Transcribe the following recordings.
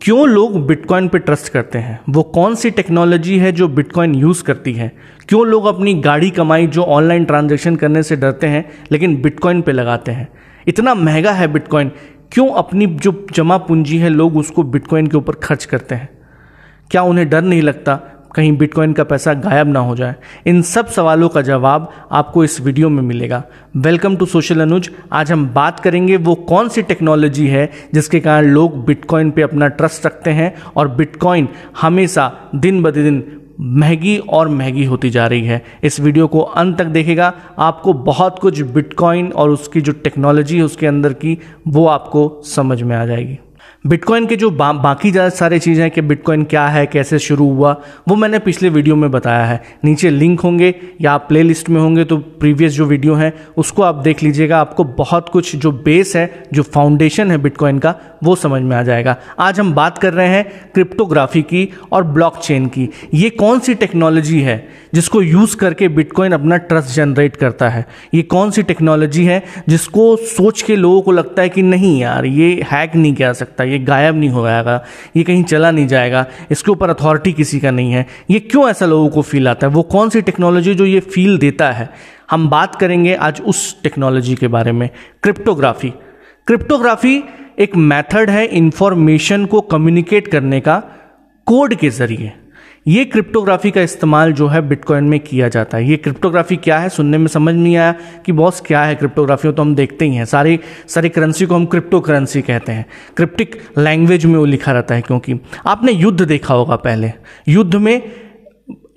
क्यों लोग बिटकॉइन पे ट्रस्ट करते हैं? वो कौन सी टेक्नोलॉजी है जो बिटकॉइन यूज़ करती है? क्यों लोग अपनी गाड़ी कमाई जो ऑनलाइन ट्रांजैक्शन करने से डरते हैं लेकिन बिटकॉइन पे लगाते हैं? इतना महंगा है बिटकॉइन, क्यों अपनी जो जमा पूंजी है लोग उसको बिटकॉइन के ऊपर खर्च करते हैं? क्या उन्हें डर नहीं लगता कहीं बिटकॉइन का पैसा गायब ना हो जाए? इन सब सवालों का जवाब आपको इस वीडियो में मिलेगा। वेलकम टू सोशल अनुज। आज हम बात करेंगे वो कौन सी टेक्नोलॉजी है जिसके कारण लोग बिटकॉइन पे अपना ट्रस्ट रखते हैं और बिटकॉइन हमेशा दिन ब दिन महंगी और महंगी होती जा रही है। इस वीडियो को अंत तक देखेगा, आपको बहुत कुछ बिटकॉइन और उसकी जो टेक्नोलॉजी है उसके अंदर की वो आपको समझ में आ जाएगी। बिटकॉइन के जो बाकी ज़्यादा सारी चीज़ें हैं कि बिटकॉइन क्या है, कैसे शुरू हुआ, वो मैंने पिछले वीडियो में बताया है। नीचे लिंक होंगे या आप प्ले लिस्ट में होंगे तो प्रीवियस जो वीडियो है उसको आप देख लीजिएगा। आपको बहुत कुछ जो बेस है, जो फाउंडेशन है बिटकॉइन का, वो समझ में आ जाएगा। आज हम बात कर रहे हैं क्रिप्टोग्राफी की और ब्लॉकचेन की। ये कौन सी टेक्नोलॉजी है जिसको यूज़ करके बिटकॉइन अपना ट्रस्ट जनरेट करता है? ये कौन सी टेक्नोलॉजी है जिसको सोच के लोगों को लगता है कि नहीं यार, ये हैक नहीं किया सकता, ये गायब नहीं हो जाएगा, ये कहीं चला नहीं जाएगा, इसके ऊपर अथॉरिटी किसी का नहीं है? ये क्यों ऐसा लोगों को फील आता है? वो कौन सी टेक्नोलॉजी जो ये फील देता है? हम बात करेंगे आज उस टेक्नोलॉजी के बारे में, क्रिप्टोग्राफी। क्रिप्टोग्राफी एक मेथड है इंफॉर्मेशन को कम्युनिकेट करने का कोड के जरिए। ये क्रिप्टोग्राफी का इस्तेमाल जो है बिटकॉइन में किया जाता है। ये क्रिप्टोग्राफी क्या है? सुनने में समझ नहीं आया कि बॉस क्या है क्रिप्टोग्राफी, तो हम देखते ही हैं सारी करेंसी को हम क्रिप्टो करेंसी कहते हैं। क्रिप्टिक लैंग्वेज में वो लिखा रहता है, क्योंकि आपने युद्ध देखा होगा। पहले युद्ध में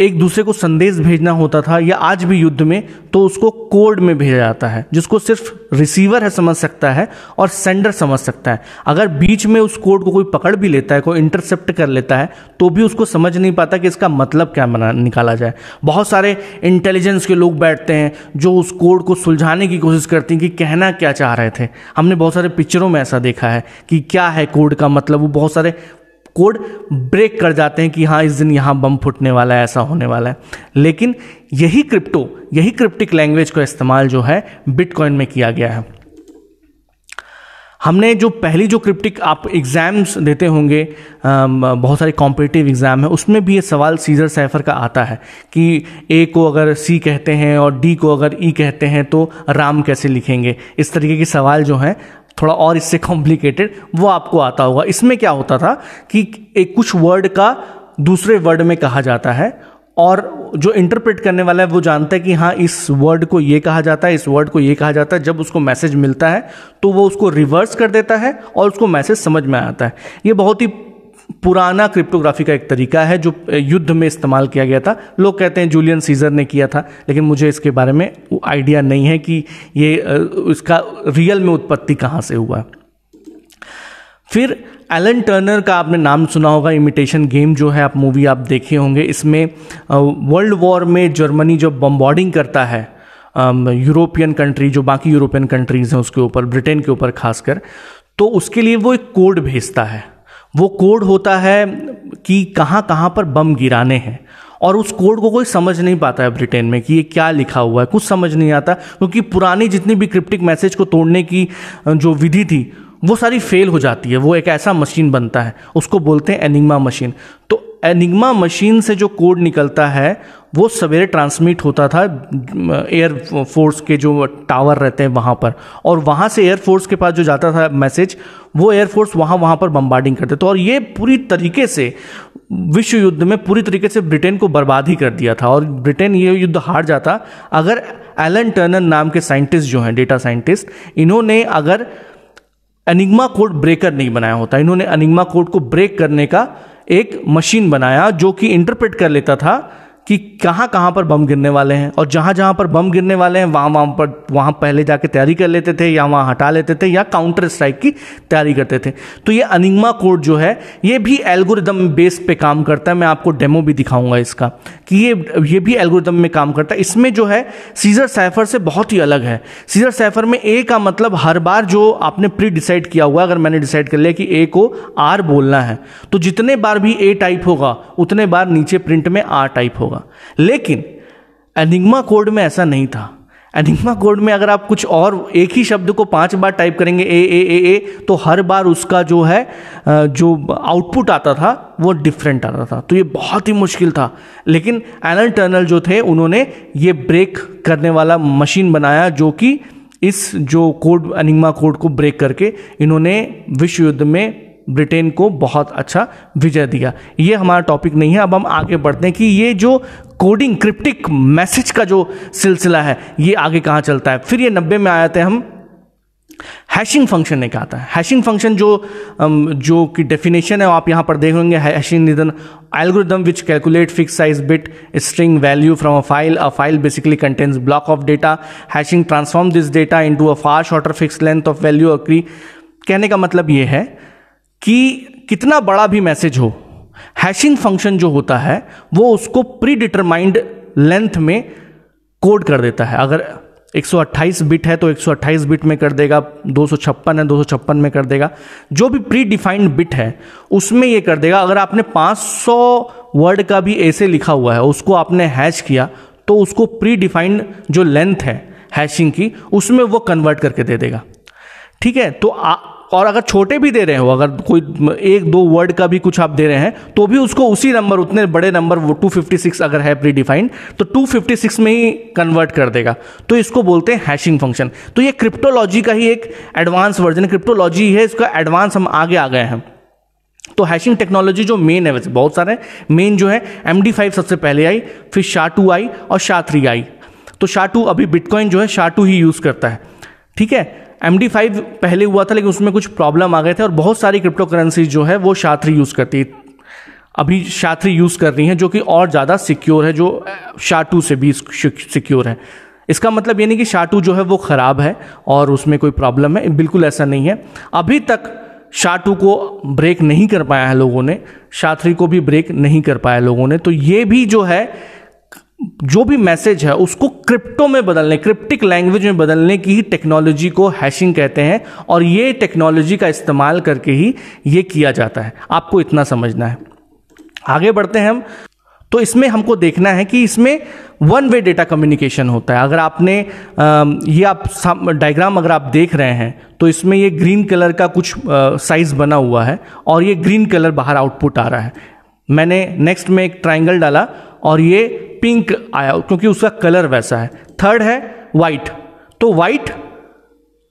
एक दूसरे को संदेश भेजना होता था, या आज भी युद्ध में, तो उसको कोड में भेजा जाता है जिसको सिर्फ रिसीवर है समझ सकता है और सेंडर समझ सकता है। अगर बीच में उस कोड को कोई पकड़ भी लेता है, कोई इंटरसेप्ट कर लेता है, तो भी उसको समझ नहीं पाता कि इसका मतलब क्या निकाला जाए। बहुत सारे इंटेलिजेंस के लोग बैठते हैं जो उस कोड को सुलझाने की कोशिश करते हैं कि कहना क्या चाह रहे थे। हमने बहुत सारे पिक्चरों में ऐसा देखा है कि क्या है कोड का मतलब। वो बहुत सारे कोड ब्रेक कर जाते हैं कि हाँ इस दिन यहाँ बम फूटने वाला है, ऐसा होने वाला है। लेकिन यही क्रिप्टिक लैंग्वेज का इस्तेमाल जो है बिटकॉइन में किया गया है। हमने जो पहली जो क्रिप्टिक आप एग्जाम्स देते होंगे, बहुत सारे कॉम्पिटिटिव एग्जाम है, उसमें भी ये सवाल सीजर साइफर का आता है कि ए को अगर सी कहते हैं और डी को अगर ई कहते हैं तो राम कैसे लिखेंगे। इस तरीके के सवाल जो हैं थोड़ा और इससे कॉम्प्लिकेटेड, वो आपको आता होगा। इसमें क्या होता था कि एक कुछ वर्ड का दूसरे वर्ड में कहा जाता है और जो इंटरप्रेट करने वाला है वो जानता है कि हाँ इस वर्ड को ये कहा जाता है, इस वर्ड को ये कहा जाता है। जब उसको मैसेज मिलता है तो वो उसको रिवर्स कर देता है और उसको मैसेज समझ में आता है। ये बहुत ही पुराना क्रिप्टोग्राफी का एक तरीका है जो युद्ध में इस्तेमाल किया गया था। लोग कहते हैं जूलियन सीजर ने किया था, लेकिन मुझे इसके बारे में आइडिया नहीं है कि ये इसका रियल में उत्पत्ति कहाँ से हुआ। फिर एलन टर्नर का आपने नाम सुना होगा, इमिटेशन गेम जो है, आप मूवी आप देखे होंगे। इसमें वर्ल्ड वॉर में जर्मनी जब बम्बार्डिंग करता है यूरोपियन कंट्री, जो बाकी यूरोपियन कंट्रीज हैं उसके ऊपर, ब्रिटेन के ऊपर खासकर, तो उसके लिए वो एक कोड भेजता है। वो कोड होता है कि कहाँ कहाँ पर बम गिराने हैं, और उस कोड को कोई समझ नहीं पाता है ब्रिटेन में कि ये क्या लिखा हुआ है, कुछ समझ नहीं आता, क्योंकि पुरानी जितनी भी क्रिप्टिक मैसेज को तोड़ने की जो विधि थी वो सारी फेल हो जाती है। वो एक ऐसा मशीन बनता है, उसको बोलते हैं एनिग्मा मशीन। तो एनिग्मा मशीन से जो कोड निकलता है वो सवेरे ट्रांसमिट होता था एयर फोर्स के जो टावर रहते हैं वहाँ पर, और वहाँ से एयर फोर्स के पास जो जाता था मैसेज, वो एयर फोर्स वहाँ पर बम्बार्डिंग करते। तो और ये पूरी तरीके से विश्व युद्ध में पूरी तरीके से ब्रिटेन को बर्बाद ही कर दिया था, और ब्रिटेन ये युद्ध हार जाता अगर एलन टर्नर नाम के साइंटिस्ट जो हैं, डेटा साइंटिस्ट, इन्होंने अगर एनिग्मा कोड ब्रेकर नहीं बनाया होता। इन्होंने एनिग्मा कोड को ब्रेक करने का एक मशीन बनाया जो कि इंटरप्रेट कर लेता था कि कहाँ कहाँ पर बम गिरने वाले हैं, और जहाँ जहाँ पर बम गिरने वाले हैं वहाँ पहले जाके तैयारी कर लेते थे, या वहाँ हटा लेते थे, या काउंटर स्ट्राइक की तैयारी करते थे। तो ये एनिग्मा कोड जो है ये भी एल्गोरिदम बेस पे काम करता है। मैं आपको डेमो भी दिखाऊंगा इसका कि ये भी एल्गोरिदम में काम करता है। इसमें जो है सीजर साइफर से बहुत ही अलग है। सीजर साइफर में ए का मतलब हर बार जो आपने प्री डिसाइड किया हुआ, अगर मैंने डिसाइड कर लिया कि ए को आर बोलना है, तो जितने बार भी ए टाइप होगा उतने बार नीचे प्रिंट में आर टाइप होगा। लेकिन एनिग्मा कोड में ऐसा नहीं था। एनिग्मा कोड में अगर आप कुछ और एक ही शब्द को 5 बार टाइप करेंगे ए, तो हर बार उसका जो है जो आउटपुट आता था वो डिफरेंट आता था। तो ये बहुत ही मुश्किल था, लेकिन एलन टर्नर जो थे उन्होंने ये ब्रेक करने वाला मशीन बनाया, जो कि इस जो कोड एनिग्मा कोड को ब्रेक करके इन्होंने विश्व युद्ध में ब्रिटेन को बहुत अच्छा विजय दिया। ये हमारा टॉपिक नहीं है। अब हम आगे बढ़ते हैं कि ये जो कोडिंग क्रिप्टिक मैसेज का जो सिलसिला है ये आगे कहाँ चलता है। फिर ये 90 में आए थे हम हैशिंग फंक्शन एक आता है। हैशिंग फंक्शन जो की डेफिनेशन है आप यहाँ पर देख लेंगे। Hashing is an algorithm which calculate fix size bit string value from a file basically contains block of data. Hashing transform this data into a far shorter fix length of value अक्री। कहने का मतलब ये है कि कितना बड़ा भी मैसेज हो, हैशिंग फंक्शन जो होता है वो उसको प्री डिटरमाइंड लेंथ में कोड कर देता है। अगर 128 बिट है तो 128 बिट में कर देगा, 256 है 256 में कर देगा, जो भी प्री डिफाइंड बिट है उसमें ये कर देगा। अगर आपने 500 वर्ड का भी ऐसे लिखा हुआ है उसको आपने हैश किया तो उसको प्री डिफाइंड जो लेंथ है हैशिंग की उसमें वो कन्वर्ट करके दे देगा। ठीक है, तो और अगर छोटे भी दे रहे हो, अगर कोई 1-2 वर्ड का भी कुछ आप दे रहे हैं तो भी उसको उसी नंबर, उतने बड़े नंबर, वो 256 अगर है प्री डिफाइंड तो 256 में ही कन्वर्ट कर देगा। तो इसको बोलते हैं हैशिंग फंक्शन। तो ये क्रिप्टोलॉजी का ही एक एडवांस वर्जन है, क्रिप्टोलॉजी है, इसका एडवांस हम आगे आ गए हैं। तो हैशिंग टेक्नोलॉजी जो मेन है, वैसे बहुत सारे मेन जो है MD5 सबसे पहले आई, फिर SHA-2 आई और SHA-3 आई। तो SHA-2 अभी बिटकॉइन जो है SHA-2 ही यूज करता है। ठीक है, MD5 पहले हुआ था लेकिन उसमें कुछ प्रॉब्लम आ गए थे और बहुत सारी क्रिप्टो करेंसी जो है वो SHA-3 यूज करती है। अभी SHA-3 यूज कर रही हैं जो कि और ज़्यादा सिक्योर है, जो SHA-2 से भी सिक्योर है। इसका मतलब ये नहीं कि SHA-2 जो है वो ख़राब है और उसमें कोई प्रॉब्लम है, बिल्कुल ऐसा नहीं है। अभी तक SHA-2 को ब्रेक नहीं कर पाया है लोगों ने, SHA-3 को भी ब्रेक नहीं कर पाया लोगों ने। तो ये भी जो है, जो भी मैसेज है उसको क्रिप्टो में बदलने, क्रिप्टिक लैंग्वेज में बदलने की ही टेक्नोलॉजी को हैशिंग कहते हैं और ये टेक्नोलॉजी का इस्तेमाल करके ही ये किया जाता है। आपको इतना समझना है। आगे बढ़ते हैं हम। तो इसमें हमको देखना है कि इसमें 1 वे डेटा कम्युनिकेशन होता है। अगर आपने ये आप डायग्राम अगर आप देख रहे हैं तो इसमें ये ग्रीन कलर का कुछ साइज बना हुआ है और ये ग्रीन कलर बाहर आउटपुट आ रहा है। मैंने नेक्स्ट में एक ट्राइंगल डाला और ये पिंक आया क्योंकि उसका कलर वैसा है। थर्ड है वाइट। तो वाइट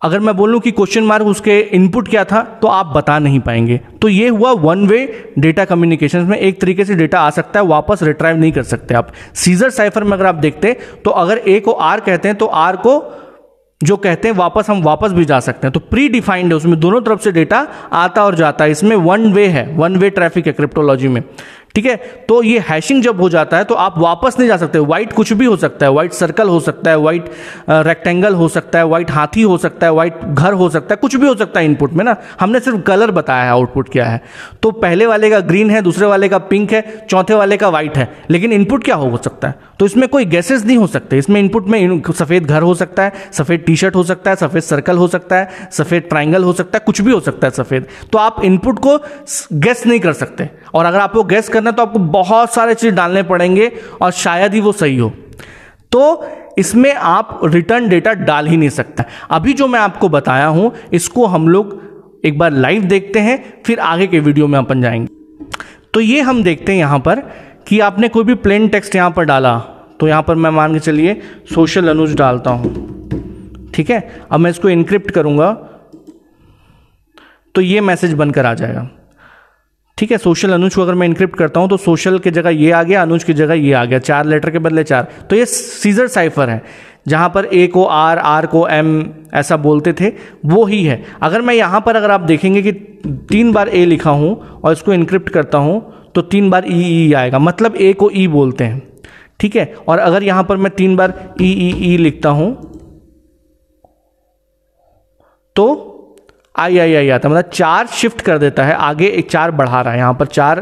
अगर मैं बोलूं कि क्वेश्चन मार्क उसके इनपुट क्या था तो आप बता नहीं पाएंगे। तो ये हुआ 1 वे डेटा कम्युनिकेशन में एक तरीके से डेटा आ सकता है, वापस रिट्राइव नहीं कर सकते आप। सीजर साइफर में अगर आप देखते तो अगर ए को आर कहते हैं तो आर को जो कहते हैं वापस हम वापस भी जा सकते हैं। तो प्री डिफाइंड है, उसमें दोनों तरफ से डेटा आता और जाता है। इसमें 1 वे है, 1 वे ट्रैफिक है क्रिप्टोलॉजी में। ठीक है, तो ये हैशिंग जब हो जाता है तो आप वापस नहीं जा सकते। व्हाइट कुछ भी हो सकता है, व्हाइट सर्कल हो सकता है, व्हाइट रेक्टेंगल हो सकता है, व्हाइट हाथी हो सकता है, व्हाइट घर हो सकता है, कुछ भी हो सकता है इनपुट में ना। हमने सिर्फ कलर बताया है, आउटपुट क्या है। तो पहले वाले का ग्रीन है, दूसरे वाले का पिंक है, चौथे वाले का व्हाइट है, लेकिन इनपुट क्या हो सकता है। तो इसमें कोई गैसेस नहीं हो सकते। इसमें इनपुट में सफेद घर हो सकता है, सफेद टी शर्ट हो सकता है, सफेद सर्कल हो सकता है, सफेद ट्राइंगल हो सकता है, कुछ भी हो सकता है सफेद। तो आप इनपुट को गेस नहीं कर सकते और अगर आपको गेस करना है तो आपको बहुत सारे चीज डालने पड़ेंगे और शायद ही वो सही हो। तो इसमें आप रिटर्न डेटा डाल ही नहीं सकते। अभी जो मैं आपको बताया हूं इसको हम लोग एक बार लाइव देखते हैं, फिर आगे के वीडियो में अपन जाएंगे। तो ये हम देखते हैं यहां पर कि आपने कोई भी प्लेन टेक्स्ट यहां पर डाला, तो यहां पर मैं मान के चलिए सोशल अनुज डालता हूं। ठीक है, अब मैं इसको इनक्रिप्ट करूंगा तो ये मैसेज बनकर आ जाएगा। ठीक है, सोशल अनुज को अगर मैं इनक्रिप्ट करता हूं तो सोशल की जगह ये आ गया, अनुज की जगह ये आ गया, 4 लेटर के बदले 4। तो ये सीजर साइफर है, जहां पर ए को आर, आर को एम ऐसा बोलते थे, वो ही है। अगर मैं यहां पर अगर आप देखेंगे कि 3 बार ए लिखा हूं और इसको इनक्रिप्ट करता हूं तो 3 बार ई आएगा, मतलब ए को ई बोलते हैं। ठीक है, और अगर यहां पर मैं 3 बार ई लिखता हूं तो आई आता, मतलब 4 शिफ्ट कर देता है आगे, एक 4 बढ़ा रहा है। यहां पर 4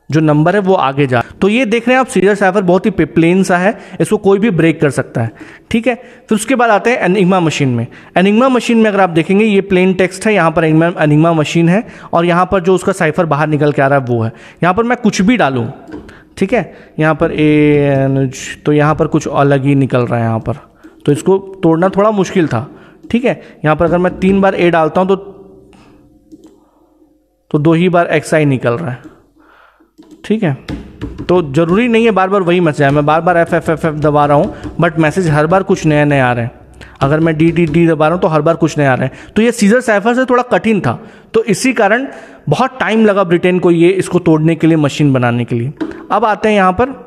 जो नंबर है वो आगे जा। तो ये देख रहे हैं आप, सीजर साइफर बहुत ही प्लेन सा है, इसको कोई भी ब्रेक कर सकता है। ठीक है, फिर उसके बाद आते हैं एनिग्मा मशीन में। एनिग्मा मशीन में अगर आप देखेंगे ये प्लेन टेक्स्ट है, यहाँ पर एनिग्मा मशीन है और यहाँ पर जो उसका साइफर बाहर निकल के आ रहा है वो है। यहाँ पर मैं कुछ भी डालूँ, ठीक है, यहाँ पर ए, तो यहाँ पर कुछ अलग ही निकल रहा है यहाँ पर। तो इसको तोड़ना थोड़ा मुश्किल था। ठीक है, यहाँ पर अगर मैं 3 बार ए डालता हूँ तो 2 ही बार XI निकल रहा है। ठीक है, तो ज़रूरी नहीं है बार बार वही मैसेज आए, मैं बार बार FFFF दबा रहा हूँ बट मैसेज हर बार कुछ नए नए आ रहे हैं। अगर मैं D दबा रहा हूँ तो हर बार कुछ नए आ रहे हैं। तो ये सीजर साइफर से थोड़ा कठिन था, तो इसी कारण बहुत टाइम लगा ब्रिटेन को ये इसको तोड़ने के लिए, मशीन बनाने के लिए। अब आते हैं यहाँ पर,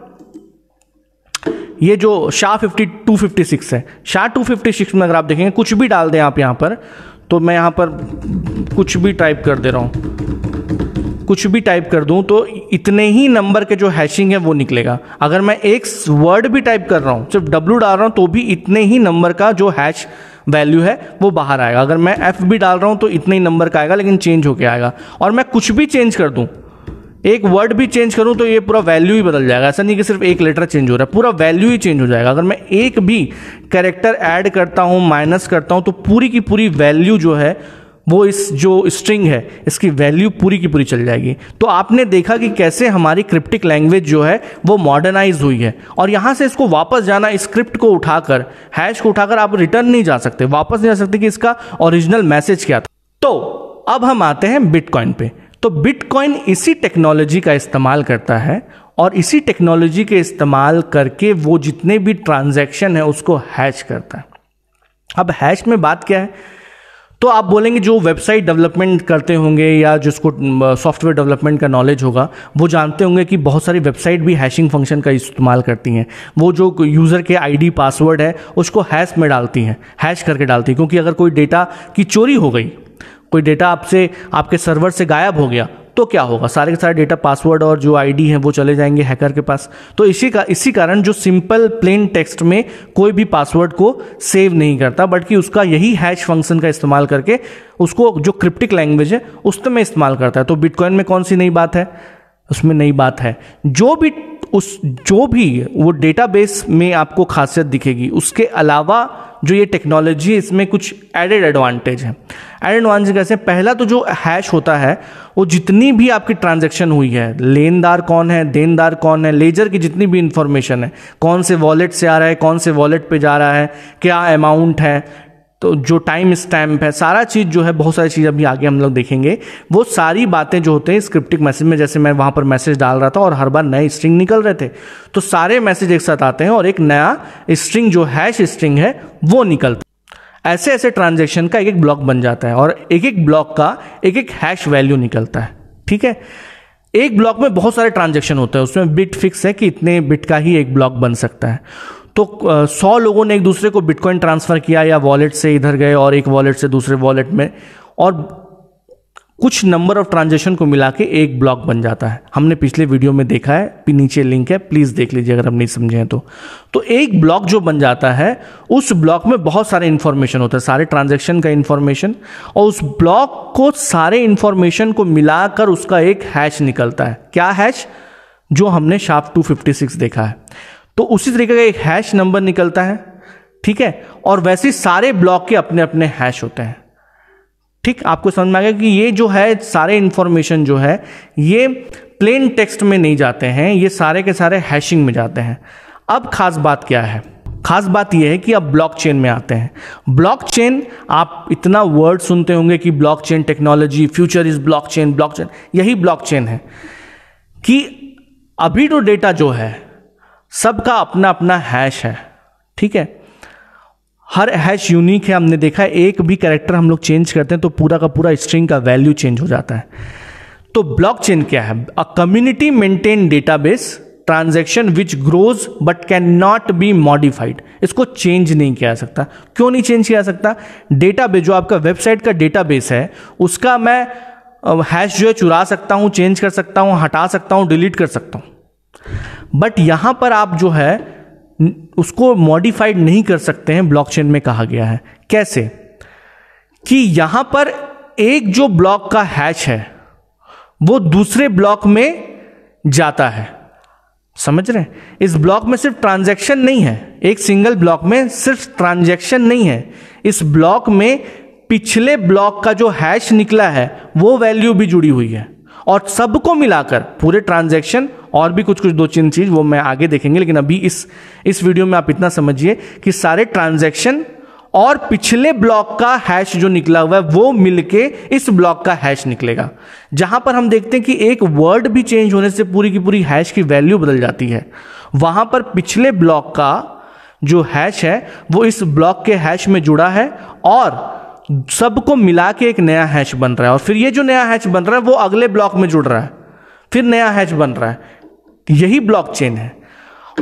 ये जो SHA-256 है, SHA-256 में अगर आप देखेंगे कुछ भी डाल दें आप यहाँ पर, तो मैं यहाँ पर कुछ भी टाइप कर दे रहा हूँ, कुछ भी टाइप कर दूँ तो इतने ही नंबर के जो हैशिंग है वो निकलेगा। अगर मैं एक वर्ड भी टाइप कर रहा हूँ, सिर्फ W डाल रहा हूँ, तो भी इतने ही नंबर का जो हैश वैल्यू है वो बाहर आएगा। अगर मैं F भी डाल रहा हूँ तो इतने ही नंबर का आएगा, लेकिन चेंज होके आएगा। और मैं कुछ भी चेंज कर दूँ, एक वर्ड भी चेंज करूं तो ये पूरा वैल्यू ही बदल जाएगा। ऐसा नहीं कि सिर्फ एक लेटर चेंज हो रहा है, पूरा वैल्यू ही चेंज हो जाएगा। अगर मैं एक भी कैरेक्टर ऐड करता हूं, माइनस करता हूं, तो पूरी की पूरी वैल्यू जो है वो इस जो स्ट्रिंग है इसकी वैल्यू पूरी की पूरी चल जाएगी। तो आपने देखा कि कैसे हमारी क्रिप्टिक लैंग्वेज जो है वो मॉडर्नाइज हुई है, और यहाँ से इसको वापस जाना, स्क्रिप्ट को उठाकर, हैश को उठाकर आप रिटर्न नहीं जा सकते, वापस नहीं जा सकते कि इसका ओरिजिनल मैसेज क्या था। तो अब हम आते हैं बिटकॉइन पे। तो बिटकॉइन इसी टेक्नोलॉजी का इस्तेमाल करता है, और इसी टेक्नोलॉजी के इस्तेमाल करके वो जितने भी ट्रांजैक्शन है उसको हैश करता है। अब हैश में बात क्या है, तो आप बोलेंगे जो वेबसाइट डेवलपमेंट करते होंगे या जिसको सॉफ्टवेयर डेवलपमेंट का नॉलेज होगा वो जानते होंगे कि बहुत सारी वेबसाइट भी हैशिंग फंक्शन का इस्तेमाल करती हैं। वो जो यूज़र के आईडी पासवर्ड है उसको हैश में डालती हैं, हैश करके डालती हैं, क्योंकि अगर कोई डेटा की चोरी हो गई, कोई डेटा आपसे, आपके सर्वर से गायब हो गया, तो क्या होगा, सारे के सारे डेटा, पासवर्ड और जो आईडी है वो चले जाएंगे हैकर के पास। तो इसी कारण जो सिंपल प्लेन टेक्स्ट में कोई भी पासवर्ड को सेव नहीं करता, बल्कि उसका यही हैश फंक्शन का इस्तेमाल करके उसको जो क्रिप्टिक लैंग्वेज है उसमें इस्तेमाल करता है। तो बिटकॉइन में कौन सी नई बात है, उसमें नई बात है जो भी वो डेटाबेस में आपको खासियत दिखेगी, उसके अलावा जो ये टेक्नोलॉजी है इसमें कुछ एडेड एडवांटेज है। एडेड एडवांटेज कैसे, पहला तो जो हैश होता है वो जितनी भी आपकी ट्रांजैक्शन हुई है, लेनदार कौन है, देनदार कौन है, लेजर की जितनी भी इंफॉर्मेशन है, कौन से वॉलेट से आ रहा है, कौन से वॉलेट पे जा रहा है, क्या अमाउंट है, तो जो टाइम स्टैम्प है, सारा चीज़ जो है, बहुत सारी चीज़ अभी आगे हम लोग देखेंगे, वो सारी बातें जो होते हैं स्क्रिप्टिक मैसेज में, जैसे मैं वहाँ पर मैसेज डाल रहा था और हर बार नए स्ट्रिंग निकल रहे थे, तो सारे मैसेज एक साथ आते हैं और एक नया स्ट्रिंग जो हैश स्ट्रिंग है वो निकलता है। ऐसे ऐसे ट्रांजैक्शन का एक एक ब्लॉक बन जाता है और एक एक ब्लॉक का एक एक हैश वैल्यू निकलता है। ठीक है, एक ब्लॉक में बहुत सारे ट्रांजैक्शन होते हैं, उसमें बिट फिक्स है कि इतने बिट का ही एक ब्लॉक बन सकता है। तो 100 लोगों ने एक दूसरे को बिटकॉइन ट्रांसफ़र किया, या वॉलेट से इधर गए और एक वॉलेट से दूसरे वॉलेट में, और कुछ नंबर ऑफ ट्रांजैक्शन को मिला के एक ब्लॉक बन जाता है। हमने पिछले वीडियो में देखा है, नीचे लिंक है, प्लीज़ देख लीजिए अगर हम नहीं समझे हैं तो एक ब्लॉक जो बन जाता है, उस ब्लॉक में बहुत सारे इंफॉर्मेशन होता है, सारे ट्रांजैक्शन का इंफॉर्मेशन, और उस ब्लॉक को सारे इंफॉर्मेशन को मिलाकर उसका एक हैश निकलता है। क्या हैश, जो हमने SHA-256 देखा है, तो उसी तरीके का एक हैश नंबर निकलता है। ठीक है, और वैसे ही सारे ब्लॉक के अपने अपने हैश होते हैं। ठीक, आपको समझ में आ गया कि ये जो है सारे इंफॉर्मेशन जो है ये प्लेन टेक्स्ट में नहीं जाते हैं, ये सारे के सारे हैशिंग में जाते हैं। अब खास बात क्या है, खास बात यह है कि अब ब्लॉकचेन में आते हैं। ब्लॉकचेन, आप इतना वर्ड सुनते होंगे कि blockchain technology, future is blockchain, blockchain, यही ब्लॉकचेन है कि अभी तो डेटा जो है सबका अपना अपना हैश है। ठीक है, हर हैश यूनिक है, हमने देखा है, एक भी कैरेक्टर हम लोग चेंज करते हैं तो पूरा का पूरा स्ट्रिंग का वैल्यू चेंज हो जाता है। तो ब्लॉकचेन क्या है, a community maintain database transaction which grows but can not be modified. इसको चेंज नहीं किया जा सकता। क्यों नहीं चेंज किया जा सकता, डेटाबेस जो आपका वेबसाइट का डेटाबेस है उसका मैं हैश जो है चुरा सकता हूं, चेंज कर सकता हूं, हटा सकता हूं, डिलीट कर सकता हूं, बट यहां पर आप जो है उसको मॉडिफाइड नहीं कर सकते हैं। ब्लॉकचेन में कहा गया है कैसे, कि यहां पर एक जो ब्लॉक का हैश है वो दूसरे ब्लॉक में जाता है। समझ रहे हैं, इस ब्लॉक में सिर्फ ट्रांजैक्शन नहीं है, एक सिंगल ब्लॉक में सिर्फ ट्रांजैक्शन नहीं है, इस ब्लॉक में पिछले ब्लॉक का जो हैश निकला है वो वैल्यू भी जुड़ी हुई है, और सबको मिलाकर पूरे ट्रांजैक्शन और भी कुछ कुछ दो तीन चीज़ वो मैं आगे देखेंगे, लेकिन अभी इस वीडियो में आप इतना समझिए कि सारे ट्रांजैक्शन और पिछले ब्लॉक का हैश जो निकला हुआ है वो मिलके इस ब्लॉक का हैश निकलेगा। जहां पर हम देखते हैं कि एक वर्ड भी चेंज होने से पूरी की पूरी हैश की वैल्यू बदल जाती है, वहां पर पिछले ब्लॉक का जो हैश है वो इस ब्लॉक के हैश में जुड़ा है और सबको मिला के एक नया हैश बन रहा है, और फिर ये जो नया हैश बन रहा है वो अगले ब्लॉक में जुड़ रहा है, फिर नया हैश बन रहा है। यही ब्लॉकचेन है।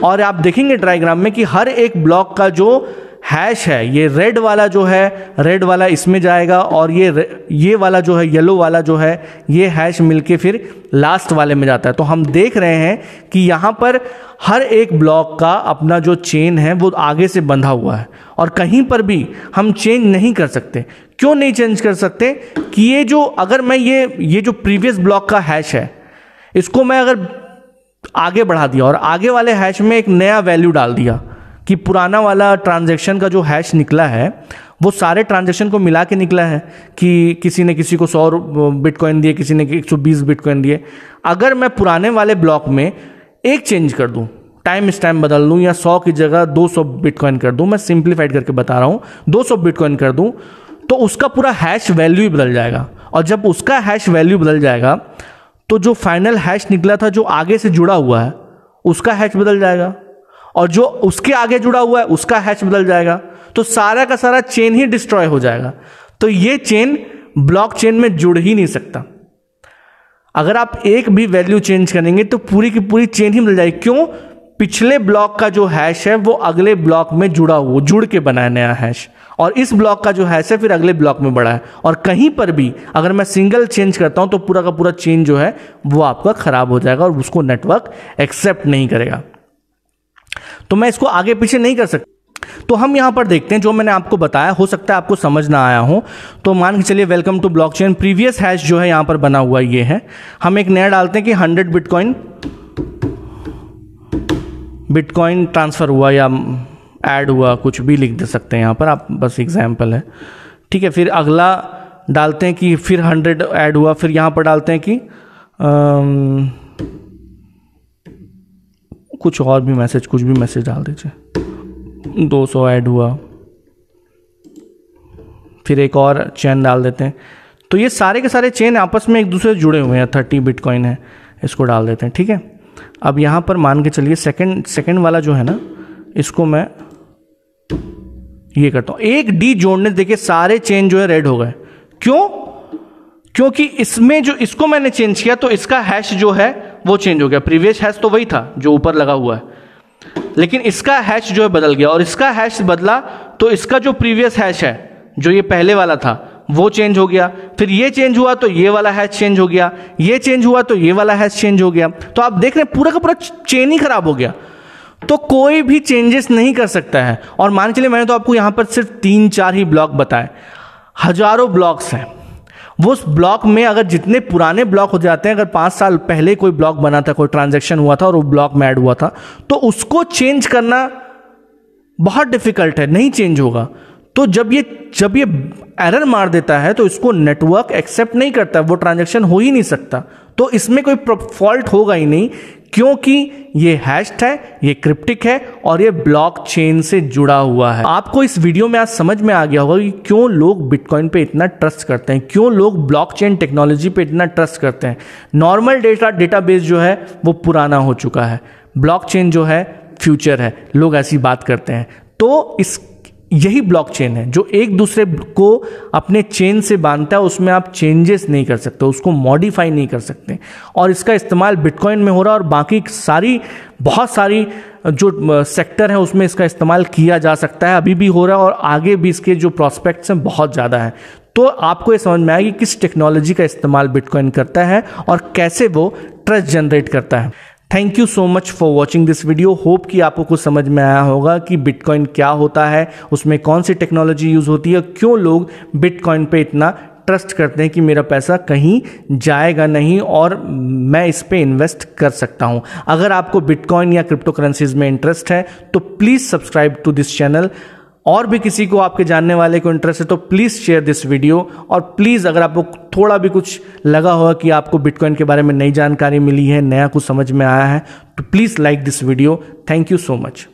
और आप देखेंगे डायग्राम में कि हर एक ब्लॉक का जो हैश है, ये रेड वाला जो है, रेड वाला इसमें जाएगा, और ये वाला जो है, येलो वाला जो है, ये हैश मिलके फिर लास्ट वाले में जाता है। तो हम देख रहे हैं कि यहाँ पर हर एक ब्लॉक का अपना जो चेन है वो आगे से बंधा हुआ है, और कहीं पर भी हम चेंज नहीं कर सकते। क्यों नहीं चेंज कर सकते? कि ये जो, अगर मैं ये जो प्रीवियस ब्लॉक का हैश है, इसको मैं अगर आगे बढ़ा दिया और आगे वाले हैश में एक नया वैल्यू डाल दिया कि पुराना वाला ट्रांजैक्शन का जो हैश निकला है वो सारे ट्रांजैक्शन को मिला के निकला है, कि किसी ने किसी को 100 बिटकॉइन दिए, किसी ने 120 बिटकॉइन दिए। अगर मैं पुराने वाले ब्लॉक में एक चेंज कर दूं, टाइम स्टैम्प बदल दूं, या 100 की जगह 200 बिटकॉइन कर दूं, मैं सिंप्लीफाइड करके बता रहा हूं, 200 बिटकॉइन कर दूं, तो उसका पूरा हैश वैल्यू ही बदल जाएगा। और जब उसका हैश वैल्यू बदल जाएगा तो जो फाइनल हैश निकला था जो आगे से जुड़ा हुआ है उसका हैश बदल जाएगा, और जो उसके आगे जुड़ा हुआ है उसका हैश बदल जाएगा। तो सारा का सारा चेन ही डिस्ट्रॉय हो जाएगा। तो ये चेन ब्लॉकचेन में जुड़ ही नहीं सकता। अगर आप एक भी वैल्यू चेंज करेंगे तो पूरी की पूरी चेन ही बदल जाएगी। क्यों? पिछले ब्लॉक का जो हैश है वो अगले ब्लॉक में जुड़ के बना है नया हैश, और इस ब्लॉक का जो हैश है फिर अगले ब्लॉक में बढ़ा है। और कहीं पर भी अगर मैं सिंगल चेंज करता हूं तो पूरा का पूरा चेन जो है वो आपका खराब हो जाएगा और उसको नेटवर्क एक्सेप्ट नहीं करेगा। तो मैं इसको आगे पीछे नहीं कर सकता। तो हम यहां पर देखते हैं, जो मैंने आपको बताया, हो सकता है आपको समझ ना आया हो, तो मान के चलिए welcome to blockchain. Previous hash जो है यहां पर बना हुआ ये है। हम एक नया डालते हैं कि 100 बिटकॉइन ट्रांसफर हुआ या ऐड हुआ, कुछ भी लिख दे सकते हैं यहां पर आप, बस एग्जाम्पल है, ठीक है। फिर अगला डालते हैं कि फिर 100 ऐड हुआ, फिर यहां पर डालते हैं कि कुछ और भी मैसेज, कुछ भी मैसेज डाल दीजिए, 200 ऐड हुआ, फिर एक और चेन डाल देते हैं। तो ये सारे के सारे चेन आपस में एक दूसरे से जुड़े हुए हैं। 30 बिटकॉइन है, इसको डाल देते हैं, ठीक है। अब यहाँ पर मान के चलिए सेकंड वाला जो है ना, इसको मैं ये करता हूँ, एक डी जोड़ने, देखिए सारे चेन जो है रेड हो गए। क्यों? क्योंकि इसमें जो इसको मैंने चेंज किया तो इसका हैश जो है वो चेंज हो गया। प्रीवियस हैश तो वही था जो ऊपर लगा हुआ है, लेकिन इसका हैश जो है बदल गया, और इसका हैश बदला तो इसका जो प्रीवियस हैश है, जो ये पहले वाला था, वो चेंज हो गया। फिर ये चेंज हुआ तो ये वाला हैश चेंज हो गया, ये चेंज हुआ तो ये वाला हैश चेंज हो गया। तो आप देख रहे हैं पूरा का पूरा चेन ही खराब हो गया। तो कोई भी चेंजेस नहीं कर सकता है। और मान चलिए मैंने तो आपको यहां पर सिर्फ 3-4 ही ब्लॉक बताए, हजारों ब्लॉक्स हैं। वो उस ब्लॉक में अगर जितने पुराने ब्लॉक हो जाते हैं, अगर 5 साल पहले कोई ब्लॉक बना था, कोई ट्रांजैक्शन हुआ था और वो ब्लॉक में ऐड हुआ था, तो उसको चेंज करना बहुत डिफिकल्ट है, नहीं चेंज होगा। तो जब ये एरर मार देता है तो इसको नेटवर्क एक्सेप्ट नहीं करता, वो ट्रांजैक्शन हो ही नहीं सकता। तो इसमें कोई फॉल्ट होगा ही नहीं, क्योंकि ये हैश्ड है, ये क्रिप्टिक है और ये ब्लॉकचेन से जुड़ा हुआ है। आपको इस वीडियो में आज समझ में आ गया होगा कि क्यों लोग बिटकॉइन पे इतना ट्रस्ट करते हैं, क्यों लोग ब्लॉकचेन टेक्नोलॉजी पे इतना ट्रस्ट करते हैं। नॉर्मल डेटाबेस जो है वो पुराना हो चुका है, ब्लॉकचेन जो है फ्यूचर है, लोग ऐसी बात करते हैं। तो यही ब्लॉकचेन है जो एक दूसरे को अपने चेन से बांधता है, उसमें आप चेंजेस नहीं कर सकते, उसको मॉडिफाई नहीं कर सकते। और इसका इस्तेमाल बिटकॉइन में हो रहा है और बाकी बहुत सारी जो सेक्टर है उसमें इसका इस्तेमाल किया जा सकता है, अभी भी हो रहा है और आगे भी इसके जो प्रॉस्पेक्ट्स हैं बहुत ज़्यादा है। तो आपको ये समझ में आएगी किस टेक्नोलॉजी का इस्तेमाल बिटकॉइन करता है और कैसे वो ट्रस्ट जनरेट करता है। Thank you so much for watching this video. Hope कि आपको कुछ समझ में आया होगा कि बिटकॉइन क्या होता है, उसमें कौन सी टेक्नोलॉजी यूज़ होती है, क्यों लोग बिटकॉइन पे इतना ट्रस्ट करते हैं कि मेरा पैसा कहीं जाएगा नहीं और मैं इस पे इन्वेस्ट कर सकता हूं। अगर आपको बिटकॉइन या क्रिप्टो करेंसीज में इंटरेस्ट है तो please subscribe to this channel और भी किसी को आपके जानने वाले को इंटरेस्ट है तो प्लीज़ शेयर दिस वीडियो। और प्लीज़ अगर आपको थोड़ा भी कुछ लगा होगा कि आपको बिटकॉइन के बारे में नई जानकारी मिली है, नया कुछ समझ में आया है, तो please like this video. Thank you so much.